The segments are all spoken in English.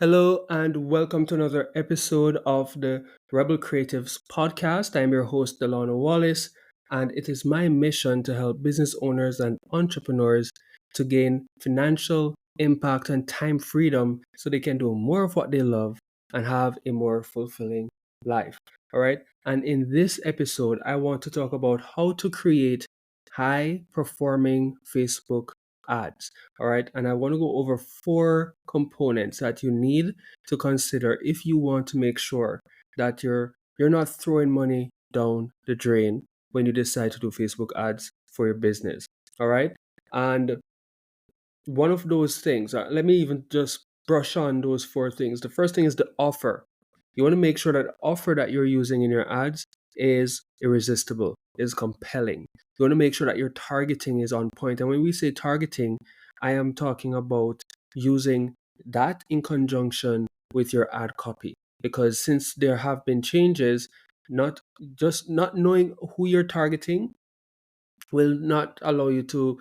Hello, and welcome to another episode of the Rebel Creatives podcast. I'm your host, Delano Wallace, and it is my mission to help business owners and entrepreneurs to gain financial impact and time freedom so they can do more of what they love and have a more fulfilling life. All right. And in this episode, I want to talk about how to create high performing Facebook ads. All right. And I want to go over four components that you need to consider if you want to make sure that you're not throwing money down the drain when you decide to do Facebook ads for your business. All right. And one of those things, let me even just brush on those four things. The first thing is the offer. You want to make sure that the offer that you're using in your ads is irresistible, is compelling. You want to make sure that your targeting is on point. And when we say targeting, I am talking about using that in conjunction with your ad copy. Because since there have been changes, not knowing who you're targeting will not allow you to,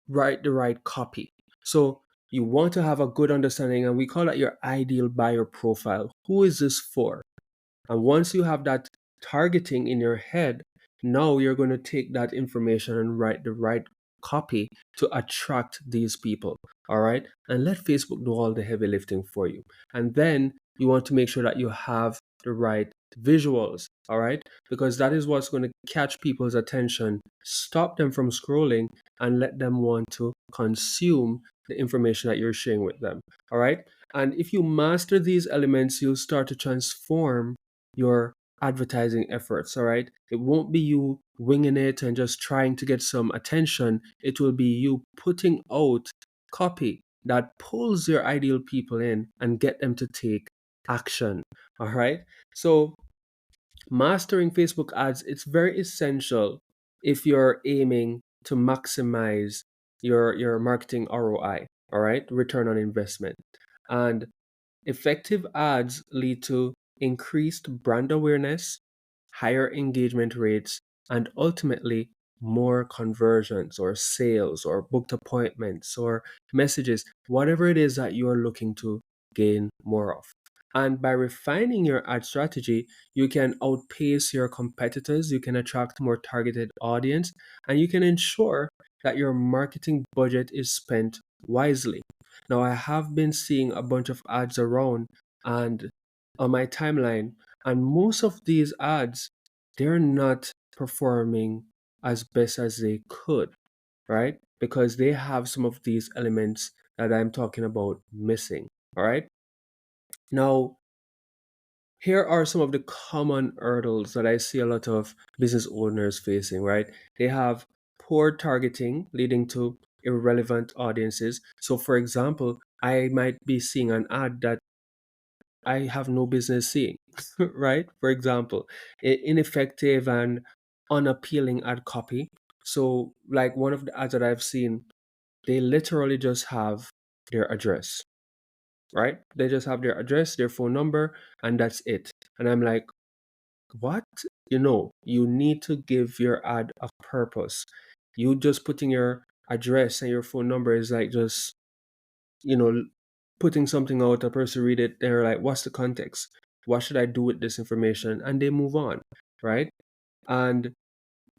write the right copy. So you want to have a good understanding, and we call that your ideal buyer profile. Who is this for? And once you have that targeting in your head, now you're going to take that information and write the right copy to attract these people. All right. And let Facebook do all the heavy lifting for you. And then you want to make sure that you have the right visuals. All right. Because that is what's going to catch people's attention, stop them from scrolling, and let them want to consume the information that you're sharing with them. All right. And if you master these elements, you'll start to transform your advertising efforts. All right. It won't be you winging it and just trying to get some attention. It will be you putting out copy that pulls your ideal people in and get them to take action. All right. So mastering Facebook ads, it's very essential if you're aiming to maximize your marketing ROI. All right. Return on investment. And effective ads lead to increased brand awareness, higher engagement rates, and ultimately more conversions or sales or booked appointments or messages, whatever it is that you're looking to gain more of. And by refining your ad strategy, you can outpace your competitors, you can attract more targeted audience, and you can ensure that your marketing budget is spent wisely. Now, I have been seeing a bunch of ads around and on my timeline, and most of these ads, they're not performing as best as they could, right? Because they have some of these elements that I'm talking about missing, all right? Now, here are some of the common hurdles that I see a lot of business owners facing, right? They have poor targeting leading to irrelevant audiences. So, for example, I might be seeing an ad that I have no business seeing, right? For example, ineffective and unappealing ad copy. So, like one of the ads that I've seen, they literally just have their address, right? They just have their address, their phone number, and that's it. And I'm like, what? You need to give your ad a purpose. You just putting your address and your phone number is like just, you know, putting something out, a person read it, they're like, what's the context? What should I do with this information? And they move on, right? And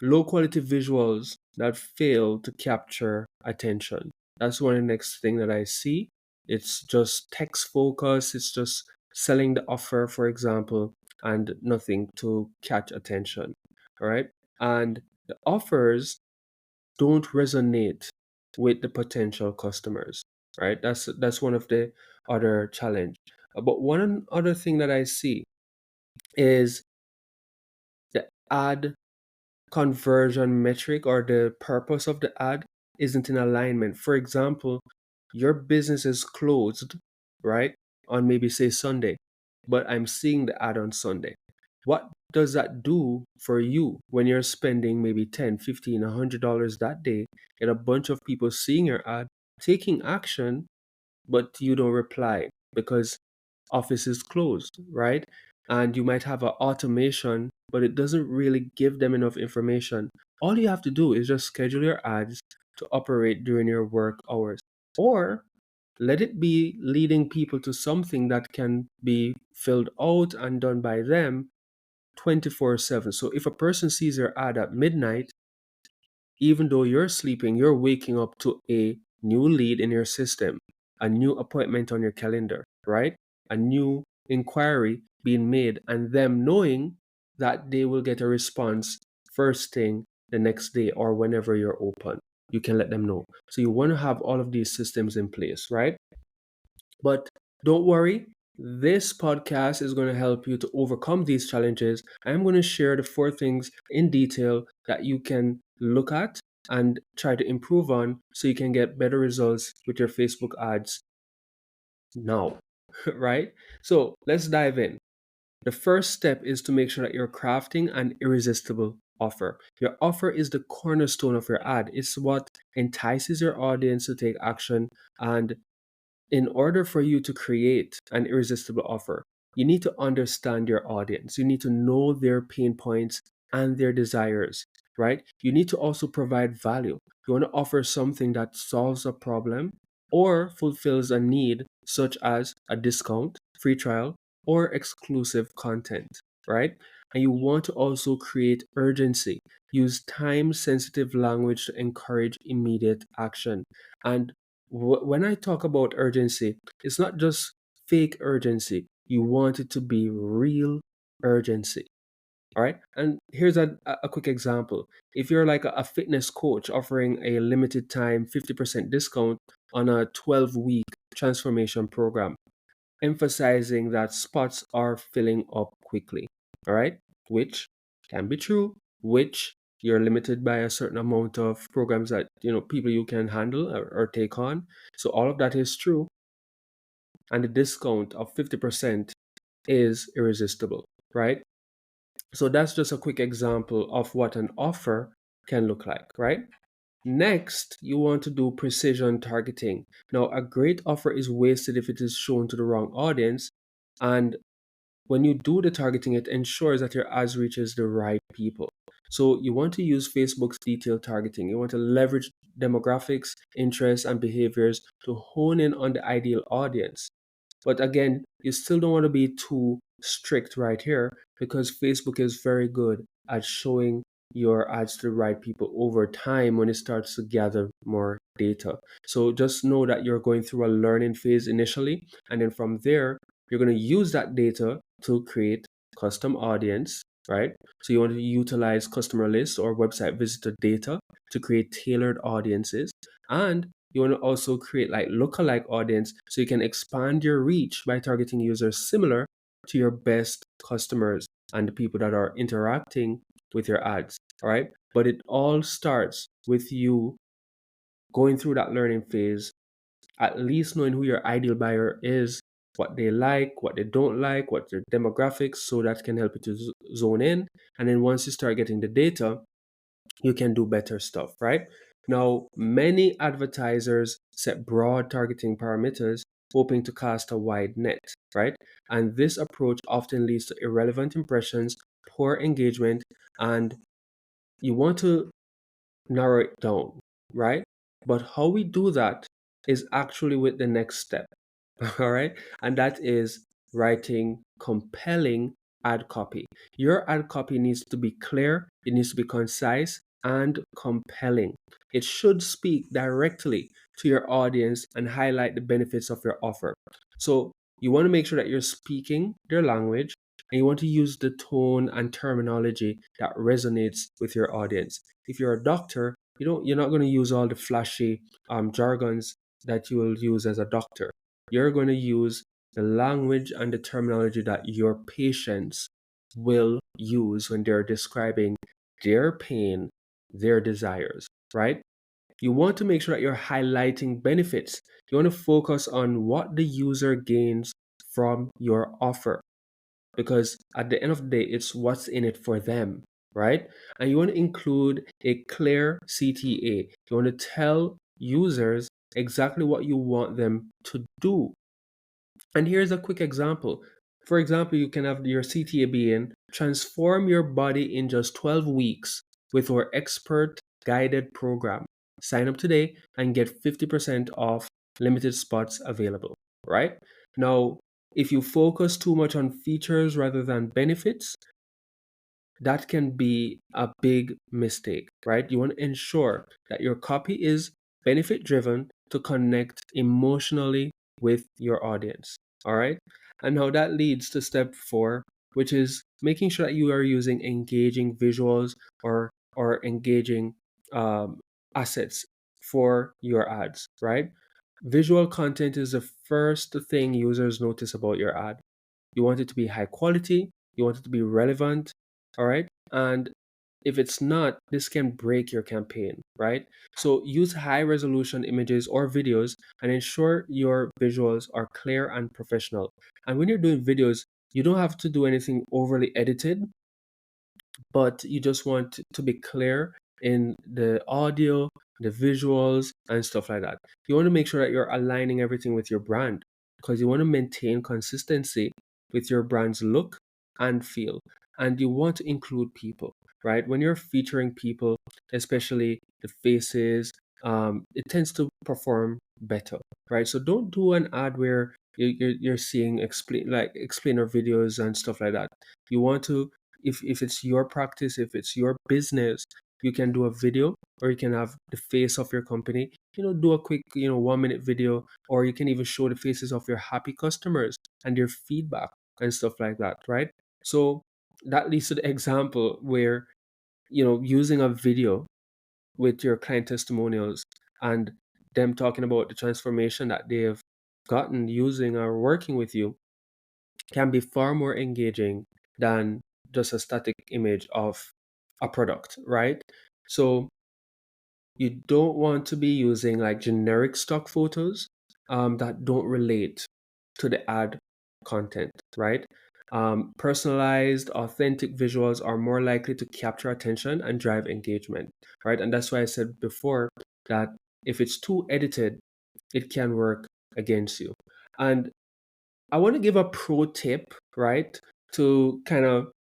low quality visuals that fail to capture attention. That's one of the next thing that I see. It's just text focus, it's just selling the offer, for example, and nothing to catch attention. All right. And the offers don't resonate with the potential customers, right? That's one of the other challenge. But one other thing that I see is the ad conversion metric or the purpose of the ad isn't in alignment. For example, your business is closed, right? On maybe say Sunday, but I'm seeing the ad on Sunday. What does that do for you when you're spending maybe 10, 15, $100 that day, get a bunch of people seeing your ad, taking action, but you don't reply because office is closed, right? And you might have an automation, but it doesn't really give them enough information. All you have to do is just schedule your ads to operate during your work hours. Or let it be leading people to something that can be filled out and done by them 24/7. So if a person sees your ad at midnight, even though you're sleeping, you're waking up to a new lead in your system, a new appointment on your calendar, right? A new inquiry being made, and them knowing that they will get a response first thing the next day or whenever you're open. You can let them know. So you want to have all of these systems in place, right? But don't worry, this podcast is going to help you to overcome these challenges. I'm going to share the 4 things in detail that you can look at and try to improve on so you can get better results with your Facebook ads now, right? So let's dive in. The first step is to make sure that you're crafting an irresistible offer. Your offer is the cornerstone of your ad. It's what entices your audience to take action, and in order for you to create an irresistible offer, you need to understand your audience. You need to know their pain points and their desires, right? You need to also provide value. You want to offer something that solves a problem or fulfills a need, such as a discount, free trial, or exclusive content, right? And you want to also create urgency. Use time sensitive language to encourage immediate action. And when I talk about urgency, it's not just fake urgency. You want it to be real urgency. All right. And here's a quick example. If you're like a fitness coach offering a limited time 50% discount on a 12-week transformation program, emphasizing that spots are filling up quickly. All right. Which can be true, which you're limited by a certain amount of programs that people you can handle or take on. So all of that is true, and the discount of 50% is irresistible, right? So that's just a quick example of what an offer can look like, right? Next, you want to do precision targeting. Now, a great offer is wasted if it is shown to the wrong audience, and when you do the targeting, it ensures that your ads reaches the right people. So you want to use Facebook's detailed targeting. You want to leverage demographics, interests, and behaviors to hone in on the ideal audience. But again, you still don't want to be too strict right here, because Facebook is very good at showing your ads to the right people over time when it starts to gather more data. So just know that you're going through a learning phase initially, and then from there, you're going to use that data to create custom audience, right? So you want to utilize customer lists or website visitor data to create tailored audiences, and you want to also create like lookalike audience so you can expand your reach by targeting users similar to your best customers and the people that are interacting with your ads. All right. But it all starts with you going through that learning phase, at least knowing who your ideal buyer is, what they like, what they don't like, what their demographics, so that can help you to zone in. And then once you start getting the data, you can do better stuff, right? Now, many advertisers set broad targeting parameters, hoping to cast a wide net, right? And this approach often leads to irrelevant impressions, poor engagement, and you want to narrow it down, right? But how we do that is actually with the next step, all right? And that is writing compelling ad copy. Your ad copy needs to be clear, it needs to be concise and compelling. It should speak directly to your audience and highlight the benefits of your offer. So you want to make sure that you're speaking their language, and you want to use the tone and terminology that resonates with your audience. If you're a doctor, you're not going to use all the flashy jargons that you will use as a doctor. You're going to use the language and the terminology that your patients will use when they're describing their pain, their desires, right? You want to make sure that you're highlighting benefits. You want to focus on what the user gains from your offer, because at the end of the day, it's what's in it for them, right? And you want to include a clear CTA. You want to tell users exactly what you want them to do. And here's a quick example. For example, you can have your CTA being transform your body in just 12 weeks with our expert guided program. Sign up today and get 50% off limited spots available, right? Now, if you focus too much on features rather than benefits, that can be a big mistake, right? You want to ensure that your copy is benefit driven to connect emotionally with your audience, all right? And now that leads to step 4, which is making sure that you are using engaging visuals or engaging um, assets for your ads, right? Visual content is the first thing users notice about your ad. You want it to be high quality, you want it to be relevant, all right? And if it's not, this can break your campaign, right? So use high resolution images or videos and ensure your visuals are clear and professional. And when you're doing videos, you don't have to do anything overly edited, but you just want to be clear in the audio, the visuals, and stuff like that. You want to make sure that you're aligning everything with your brand because you want to maintain consistency with your brand's look and feel. And you want to include people, right? When you're featuring people, especially the faces, it tends to perform better, right? So don't do an ad where you're seeing explainer videos and stuff like that. You want to, if it's your practice, if it's your business, you can do a video, or you can have the face of your company, do a quick 1 minute video, or you can even show the faces of your happy customers and their feedback and stuff like that, right? So that leads to the example where using a video with your client testimonials and them talking about the transformation that they've gotten using or working with you can be far more engaging than just a static image of a product, right? So you don't want to be using like generic stock photos that don't relate to the ad content, right? Personalized, authentic visuals are more likely to capture attention and drive engagement, right? And that's why I said before that if it's too edited, it can work against you. And I want to give a pro tip, right, to kind of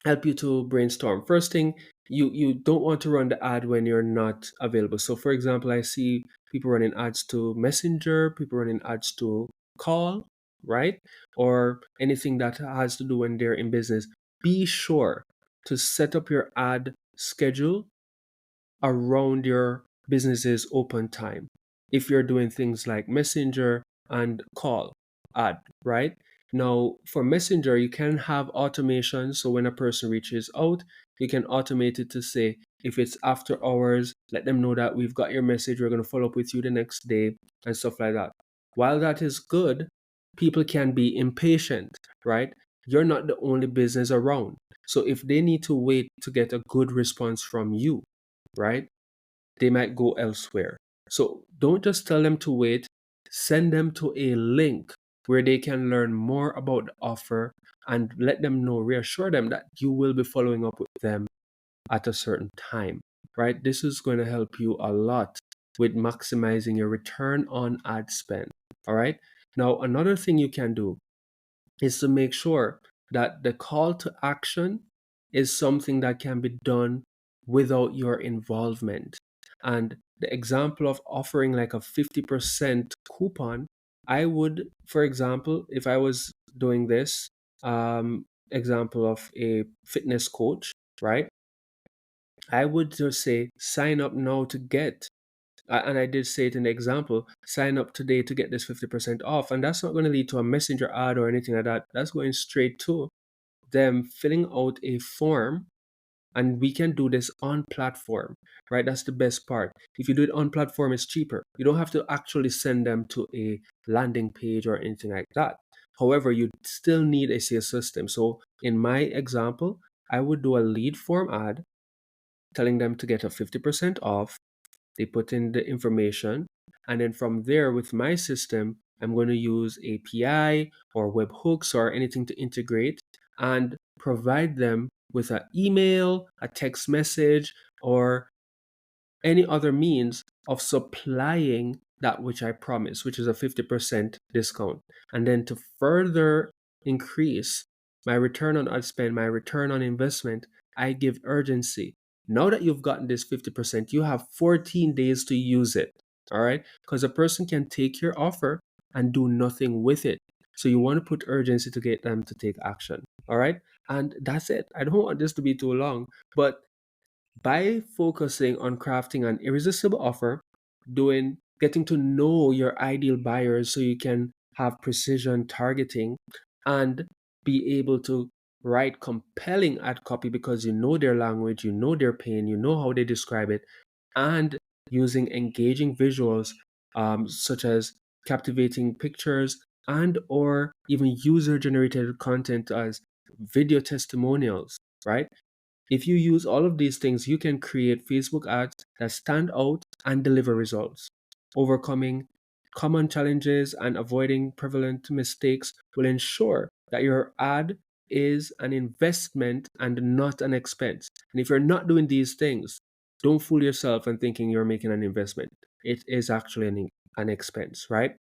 help you to brainstorm. First thing, you don't want to run the ad when you're not available. So for example, I see people running ads to Messenger, people running ads to call, right? Or anything that has to do when they're in business. Be sure to set up your ad schedule around your business's open time. If you're doing things like Messenger and call ad, right? Now, for Messenger, you can have automation. So when a person reaches out, you can automate it to say, if it's after hours, let them know that we've got your message. We're going to follow up with you the next day and stuff like that. While that is good, people can be impatient, right? You're not the only business around. So if they need to wait to get a good response from you, right? They might go elsewhere. So don't just tell them to wait, send them to a link where they can learn more about the offer and let them know, reassure them that you will be following up with them at a certain time, right? This is going to help you a lot with maximizing your return on ad spend, all right? Now, another thing you can do is to make sure that the call to action is something that can be done without your involvement. And the example of offering like a 50% coupon, I would, for example, if I was doing this, example of a fitness coach, right? I would just say sign up now to get, and I did say it in the example, sign up today to get this 50% off. And that's not going to lead to a messenger ad or anything like that. That's going straight to them filling out a form. And we can do this on platform, right? That's the best part. If you do it on platform, it's cheaper. You don't have to actually send them to a landing page or anything like that. However, you still need a sales system. So in my example, I would do a lead form ad telling them to get a 50% off. They put in the information, and then from there, with my system, I'm going to use API or webhooks or anything to integrate and provide them with an email, a text message, or any other means of supplying that which I promise, which is a 50% discount. And then to further increase my return on ad spend, my return on investment, I give urgency. Now that you've gotten this 50%, you have 14 days to use it. All right. Because a person can take your offer and do nothing with it. So you want to put urgency to get them to take action. All right. And that's it. I don't want this to be too long, but by focusing on crafting an irresistible offer, getting to know your ideal buyers so you can have precision targeting and be able to write compelling ad copy because you know their language, you know their pain, you know how they describe it, and using engaging visuals such as captivating pictures and or even user generated content as video testimonials, right? If you use all of these things, you can create Facebook ads that stand out and deliver results. Overcoming common challenges and avoiding prevalent mistakes will ensure that your ad is an investment and not an expense. And if you're not doing these things, don't fool yourself and thinking you're making an investment. It is actually an expense, right?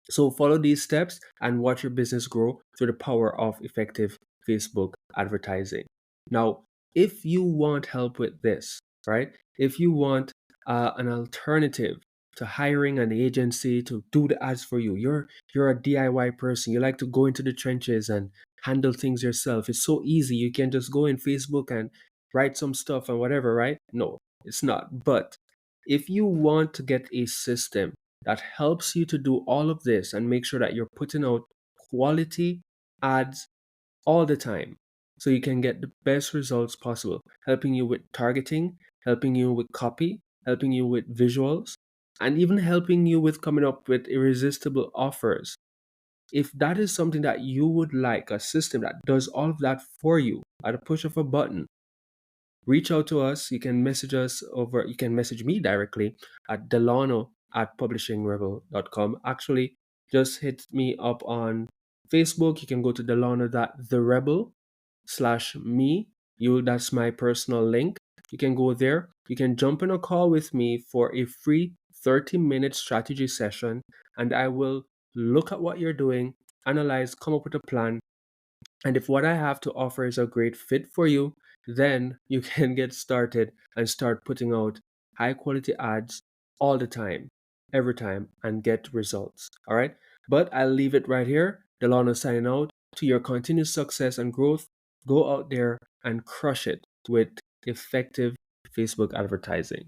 So follow these steps and watch your business grow through the power of effective Facebook advertising. Now, if you want help with this, right? If you want an alternative to hiring an agency to do the ads for you, you're a DIY person. You like to go into the trenches and handle things yourself. It's so easy. You can just go in Facebook and write some stuff and whatever, right? No, it's not. But if you want to get a system that helps you to do all of this and make sure that you're putting out quality ads all the time so you can get the best results possible, helping you with targeting, helping you with copy, helping you with visuals, and even helping you with coming up with irresistible offers. If that is something that you would like, a system that does all of that for you at a push of a button, reach out to us. You can message us over, you can message me directly at Delano at publishingrebel.com. Actually, just hit me up on Facebook. You can go to Delano.therebel slash me. That's my personal link. You can go there. You can jump in a call with me for a free 30-minute strategy session, and I will look at what you're doing, analyze, come up with a plan, and if what I have to offer is a great fit for you, then you can get started and start putting out high quality ads all the time, every time, and get results. All right. But I'll leave it right here. Delano signing out. To your continued success and growth, go out there and crush it with effective Facebook advertising.